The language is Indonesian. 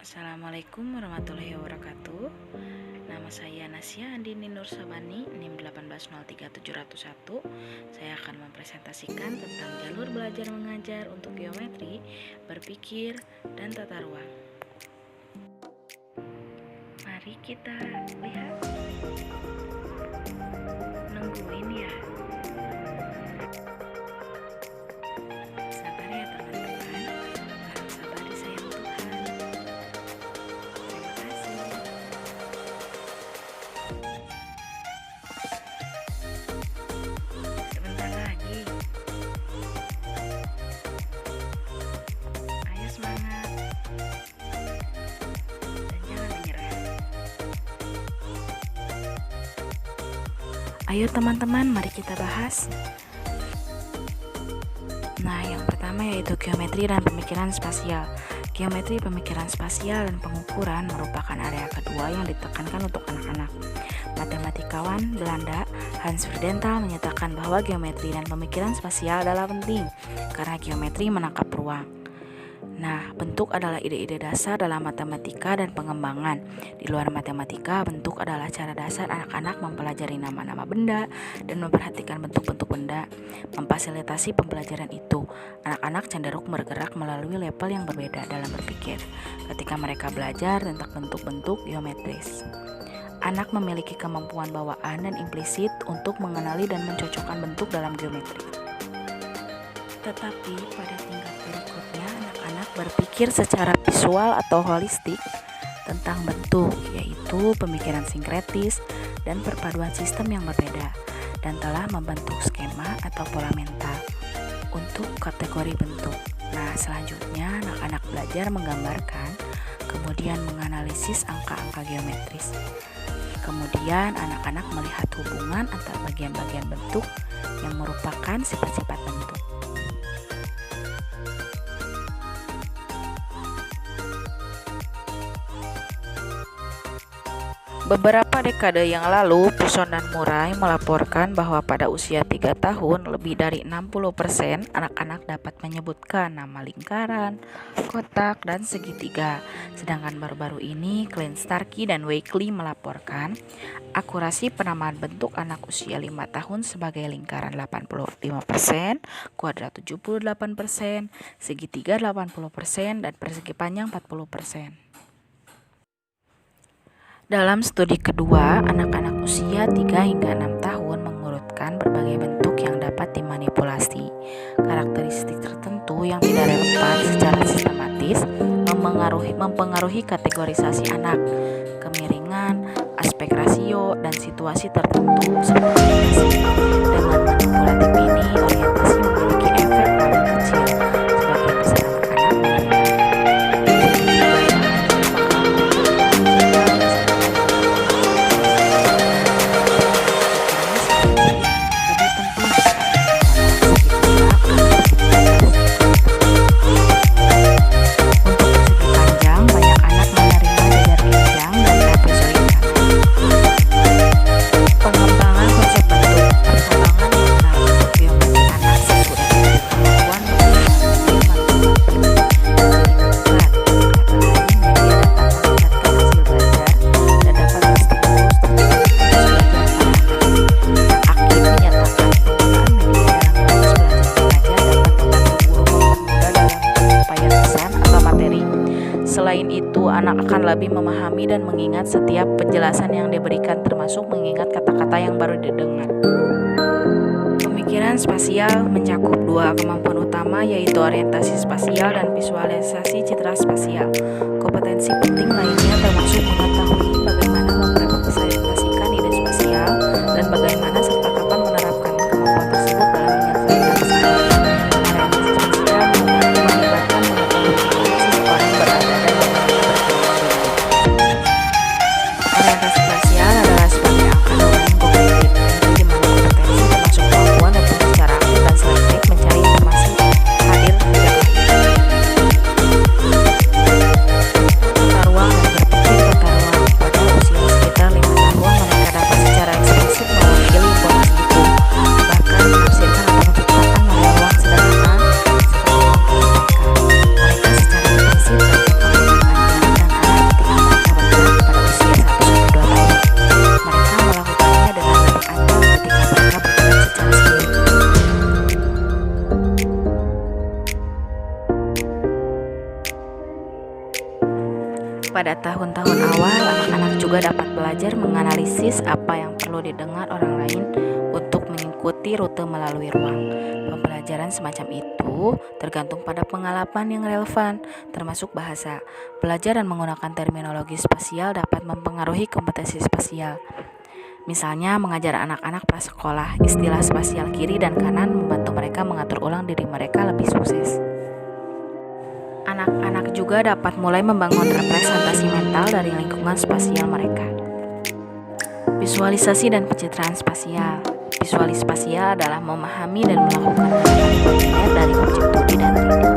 Assalamualaikum warahmatullahi wabarakatuh. Nama saya Nasya Andini Nur Sabani, NIM 1803701. Saya akan mempresentasikan tentang jalur belajar mengajar untuk geometri, berpikir, dan tata ruang. Mari kita lihat. Nungguin ya. Sabar ya teman-teman. Harap sabar disayang Tuhan. Terima kasih. Sebentar lagi. Ayo semangat. Dan jangan menyerah. Ayo teman-teman, mari kita bahas. Nah, yang pertama yaitu geometri dan pemikiran spasial. Geometri, pemikiran spasial, dan pengukuran merupakan area kedua yang ditekankan untuk anak-anak. Matematikawan Belanda Hans Freudenthal menyatakan bahwa geometri dan pemikiran spasial adalah penting karena geometri menangkap ruang. Nah, bentuk adalah ide-ide dasar dalam matematika dan pengembangan. Di luar matematika, bentuk adalah cara dasar anak-anak mempelajari nama-nama benda dan memperhatikan bentuk-bentuk benda. Memfasilitasi pembelajaran itu, anak-anak cenderung bergerak melalui level yang berbeda dalam berpikir ketika mereka belajar tentang bentuk-bentuk geometris. Anak memiliki kemampuan bawaan dan implisit untuk mengenali dan mencocokkan bentuk dalam geometri. Tetapi pada tingkat berikutnya, anak-anak berpikir secara visual atau holistik tentang bentuk, yaitu pemikiran sinkretis dan perpaduan sistem yang berbeda, dan telah membentuk skema atau pola mental untuk kategori bentuk. Nah, selanjutnya anak-anak belajar menggambarkan, kemudian menganalisis angka-angka geometris. Kemudian anak-anak melihat hubungan antar bagian-bagian bentuk yang merupakan sifat-sifat bentuk. Beberapa dekade yang lalu, Pusson dan Murray melaporkan bahwa pada usia 3 tahun, lebih dari 60% anak-anak dapat menyebutkan nama lingkaran, kotak, dan segitiga. Sedangkan baru-baru ini, Klein, Starkey, dan Wakely melaporkan akurasi penamaan bentuk anak usia 5 tahun sebagai lingkaran 85%, kuadrat 78%, segitiga 80%, dan persegi panjang 40%. Dalam studi kedua, anak-anak usia 3 hingga 6 tahun mengurutkan berbagai bentuk yang dapat dimanipulasi. Karakteristik tertentu yang tidak relevan secara sistematis mempengaruhi kategorisasi anak, kemiringan, aspek rasio, dan situasi tertentu seperti dengan manipulatif ini, orientasi memiliki efek paling kecil. Sebagian besar anak-anak anak akan lebih memahami dan mengingat setiap penjelasan yang diberikan, termasuk mengingat kata-kata yang baru didengar. Pemikiran spasial mencakup 2 kemampuan utama, yaitu orientasi spasial dan visualisasi citra spasial. Kompetensi penting lainnya termasuk mengetahui bagaimana merepresentasikan ide spasial dan bagaimana serta kapan menerapkan kemampuan tersebut dalam menyelesaikan masalah. Orientasi spasial melibatkan mengetahui posisi seseorang berada dan orientasi spasial adalah sebagai angka domain kognitif, di mana kompetensi termasuk kemampuan untuk secara aktif dan selektif mencari informasi hadir tidak hadir. Tata ruang dan berpikir tata ruang. Pada tahun-tahun awal, anak-anak juga dapat belajar menganalisis apa yang perlu didengar orang lain untuk mengikuti rute melalui ruang. Pembelajaran semacam itu tergantung pada pengalaman yang relevan, termasuk bahasa. Belajar dan menggunakan terminologi spasial dapat mempengaruhi kompetensi spasial. Misalnya, mengajar anak-anak prasekolah istilah spasial kiri dan kanan membantu mereka mengatur ulang diri mereka lebih sukses. Anak-anak juga dapat mulai membangun representasi mental dari lingkungan spasial mereka. Visualisasi dan pencitraan spasial. Visualisasi spasial adalah memahami dan melakukan hal-hal dari objek 2D dan 3D.